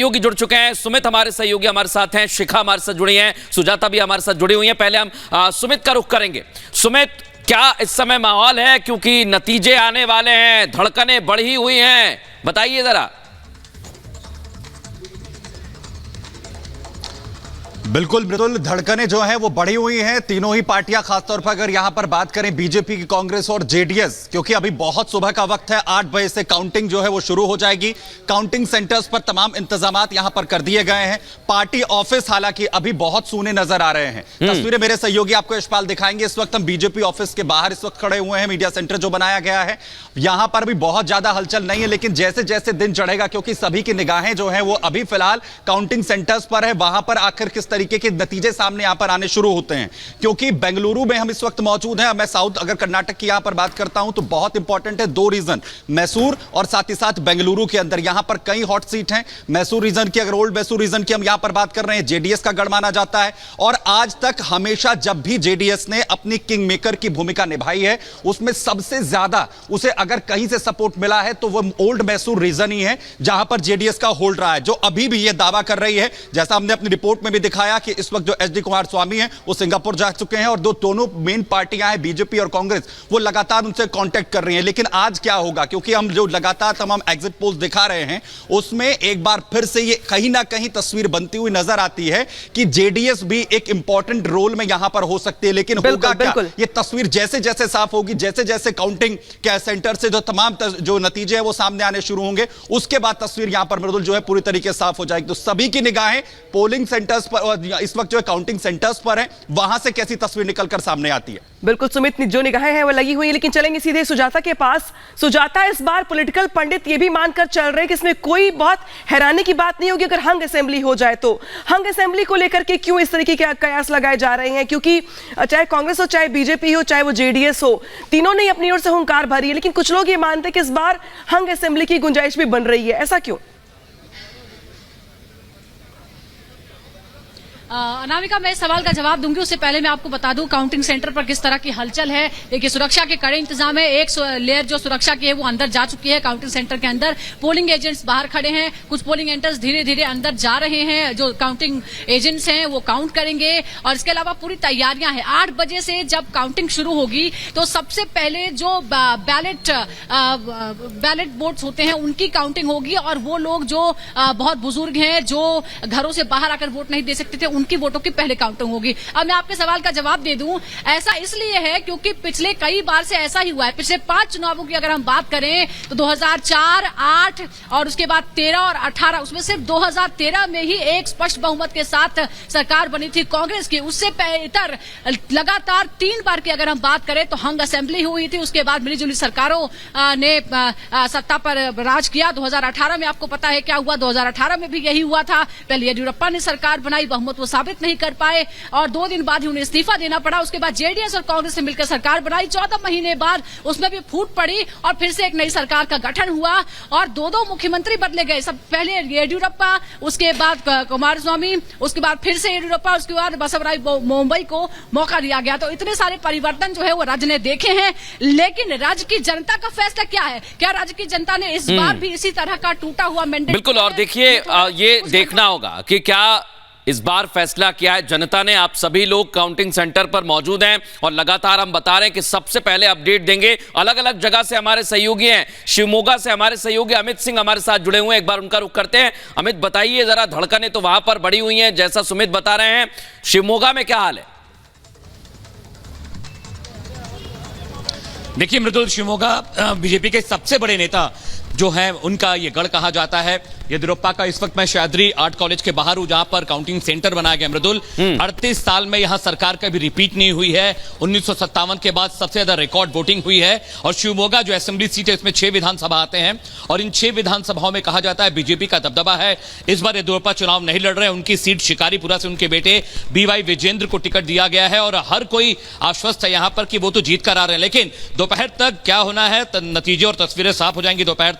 सहयोगी जुड़ चुके हैं। सुमित हमारे सहयोगी हमारे साथ हैं, शिखा हमारे साथ जुड़ी हैं, सुजाता भी हमारे साथ जुड़ी हुई हैं। पहले हम सुमित का रुख करेंगे। सुमित, क्या इस समय माहौल है, क्योंकि नतीजे आने वाले हैं, धड़कनें बढ़ी हुई हैं, बताइए जरा। बिल्कुल मृदुल, धड़कनें जो हैं वो बढ़ी हुई हैं। तीनों ही पार्टियां, खासतौर पर अगर यहां पर बात करें बीजेपी की, कांग्रेस और जेडीएस, क्योंकि अभी बहुत सुबह का वक्त है, 8 बजे से काउंटिंग जो है वो शुरू हो जाएगी। काउंटिंग सेंटर्स पर तमाम इंतजामात यहां पर कर दिए गए हैं। पार्टी ऑफिस हालांकि अभी बहुत सूने नजर आ रहे हैं। तस्वीरें मेरे सहयोगी आपको यशपाल दिखाएंगे। इस वक्त हम बीजेपी ऑफिस के बाहर इस वक्त खड़े हुए हैं, मीडिया सेंटर जो बनाया गया है। यहां पर भी बहुत ज्यादा हलचल नहीं है, लेकिन जैसे जैसे दिन चढ़ेगा, क्योंकि सभी की निगाहें जो है वो अभी फिलहाल काउंटिंग सेंटर्स पर है, वहां पर आखिर किस तरीके के नतीजे सामने यहां पर आने शुरू होते हैं। क्योंकि बेंगलुरु में हम इस वक्त मौजूद हैं। मैं साउथ, अगर कर्नाटक की यहां पर बात करता हूं तो बहुत इंपॉर्टेंट है, 2 रीजन, मैसूर और साथ ही साथ बेंगलुरु के अंदर यहां पर कई हॉट सीट हैं। मैसूर रीजन की, अगर ओल्ड मैसूर रीजन की हम यहां पर बात कर रहे हैं, जेडीएस का गढ़ माना जाता है। और आज तक हमेशा जब भी जेडीएस ने अपनी किंग मेकर की भूमिका निभाई है, उसमें सबसे ज्यादा उसे अगर कहीं से सपोर्ट मिला है तो वह ओल्ड मैसूर रीजन ही है, जहां पर जेडीएस का होल्ड रहा है, जो अभी भी यह दावा कर रही है, जैसा हमने अपनी रिपोर्ट में भी दिखाया, कि इस वक्त जो एचडी कुमार स्वामी हैं वो सिंगापुर जा चुके हैं और दोनों मेन पार्टियां हैं, बीजेपी और कांग्रेस, वो लगातार उनसे कांटेक्ट कर रही हैं। लेकिन आज क्या होगा, क्योंकि हम जो लगातार तमाम एग्जिट पोल्स दिखा रहे हैं, उसमें एक बार फिर से ये कहीं ना कहीं तस्वीर बनती हुई नजर आती है कि जेडीएस भी एक इंपॉर्टेंट रोल में यहां पर हो सकती है। लेकिन होगा क्या, ये तस्वीर जैसे जैसे साफ होगी, जैसे जैसे काउंटिंग के सेंटर से जो तमाम जो नतीजे हैं वो सामने आने शुरू होंगे, उसके बाद तस्वीर यहां पर मृदुल जो है पूरी तरीके से साफ हो जाएगी। तो सभी की निगाहें पोलिंग सेंटर्स पर, इस वक्त जो है काउंटिंग सेंटर्स पर है, वहां से कैसी तस्वीर निकलकर सामने आती है। बिल्कुल सुमित, जो निगाहें हैं वो लगी हुई है। लेकिन चलेंगे सीधे सुजाता के पास। सुजाता, इस बार पॉलिटिकल पंडित ये भी मानकर चल रहे हैं कि इसमें कोई बहुत हैरानी की बात नहीं होगी अगर हंग असेंबली हो जाए तो। हंग असेंबली को लेकर के क्यों इस तरीके के कयास लगाए जा रहे हैं? क्योंकि चाहे कांग्रेस हो, चाहे बीजेपी हो, चाहे वो जेडीएस हो, तीनों ने अपनी ओर से हुंकार भरी है। लेकिन कुछ लोग ये मानते हैं कि इस बार हंग असेंबली की गुंजाइश भी बन रही है, ऐसा क्यों? अनामिका, मैं इस सवाल का जवाब दूंगी, उससे पहले मैं आपको बता दूं काउंटिंग सेंटर पर किस तरह की हलचल है। देखिए, सुरक्षा के कड़े इंतजाम है। एक लेयर जो सुरक्षा की है वो अंदर जा चुकी है काउंटिंग सेंटर के अंदर। पोलिंग एजेंट्स बाहर खड़े हैं, कुछ पोलिंग एजेंट्स धीरे धीरे अंदर जा रहे हैं। जो काउंटिंग एजेंट्स हैं वो काउंट करेंगे और इसके अलावा पूरी तैयारियां हैं। 8 बजे से जब काउंटिंग शुरू होगी तो सबसे पहले जो बैलेट वोट्स होते हैं उनकी काउंटिंग होगी, और वो लोग जो बहुत बुजुर्ग हैं, जो घरों से बाहर आकर वोट नहीं दे सकते थे, उनकी वोटों की पहले काउंटिंग होगी। अब मैं आपके सवाल का जवाब दे दूं, ऐसा इसलिए है क्योंकि पिछले कई बार से ऐसा ही हुआ है। पिछले 5 चुनावों की अगर हम बात करें तो 2004, 8 और उसके बाद 13 और 18, उसमें सिर्फ 2013 में ही एक स्पष्ट बहुमत के साथ सरकार बनी थी कांग्रेस की। उससे बेहतर लगातार 3 बार की अगर हम बात करें तो हंग असेंबली हुई थी। उसके बाद मिलीजुली सरकारों ने सत्ता पर राज किया। 2018 में आपको पता है क्या हुआ, 2018 में भी यही हुआ था। पहले येदियुरप्पा ने सरकार बनाई, बहुमत वो साबित नहीं कर पाए और 2 दिन बाद ही उन्हें इस्तीफा देना पड़ा। उसके बाद जेडीएस और कांग्रेस ने मिलकर सरकार बनाई। 14 महीने बाद उसमें भी फूट पड़ी और फिर से एक नई सरकार का गठन हुआ और 2 मुख्यमंत्री बदले गए। सब पहले येदियुरप्पा, उसके बाद कुमारस्वामी, उसके बाद फिर से येदियुरप्पा, उसके बाद बसवराज मुंबई को मौका दिया गया। तो इतने सारे परिवर्तन जो है वो राज्य ने देखे हैं। लेकिन राज्य की जनता का फैसला क्या है? क्या राज्य की जनता ने इस बार भी इसी तरह का टूटा हुआ मैंडेट? बिल्कुल, और देखिए ये देखना होगा कि क्या इस बार फैसला किया है जनता ने। आप सभी लोग काउंटिंग सेंटर पर मौजूद हैं और लगातार हम बता रहे हैं कि सबसे पहले अपडेट देंगे। अलग अलग जगह से हमारे सहयोगी हैं, शिवमोगा से हमारे सहयोगी अमित सिंह हमारे साथ जुड़े हुए हैं, एक बार उनका रुख करते हैं। अमित, बताइए जरा, धड़कनें तो वहां पर बढ़ी हुई हैं जैसा सुमित बता रहे हैं, शिवमोगा में क्या हाल है? देखिए मृदुल, शिवमोगा बीजेपी के सबसे बड़े नेता जो है उनका ये गढ़ कहा जाता है। येदियुरप्पा का इस वक्त मैं शायदरी आर्ट कॉलेज के बाहर हूं, जहां पर काउंटिंग सेंटर बनाया गया। मृदुल, 38 साल में यहां सरकार कभी रिपीट नहीं हुई है। 1957 के बाद सबसे ज्यादा रिकॉर्ड वोटिंग हुई है। और शिवमोगा जो असेंबली सीट है, इसमें 6 विधानसभा आते हैं और इन 6 विधानसभाओं में कहा जाता है बीजेपी का दबदबा है। इस बार येदियुरप्पा चुनाव नहीं लड़ रहे हैं। उनकी सीट शिकारीपुरा से उनके बेटे बीवाई विजेंद्र को टिकट दिया गया है और हर कोई आश्वस्त है यहां पर कि वो तो जीत कर आ रहे हैं। लेकिन दोपहर तक क्या होना है, नतीजे और तस्वीरें साफ हो जाएंगी दोपहर तक।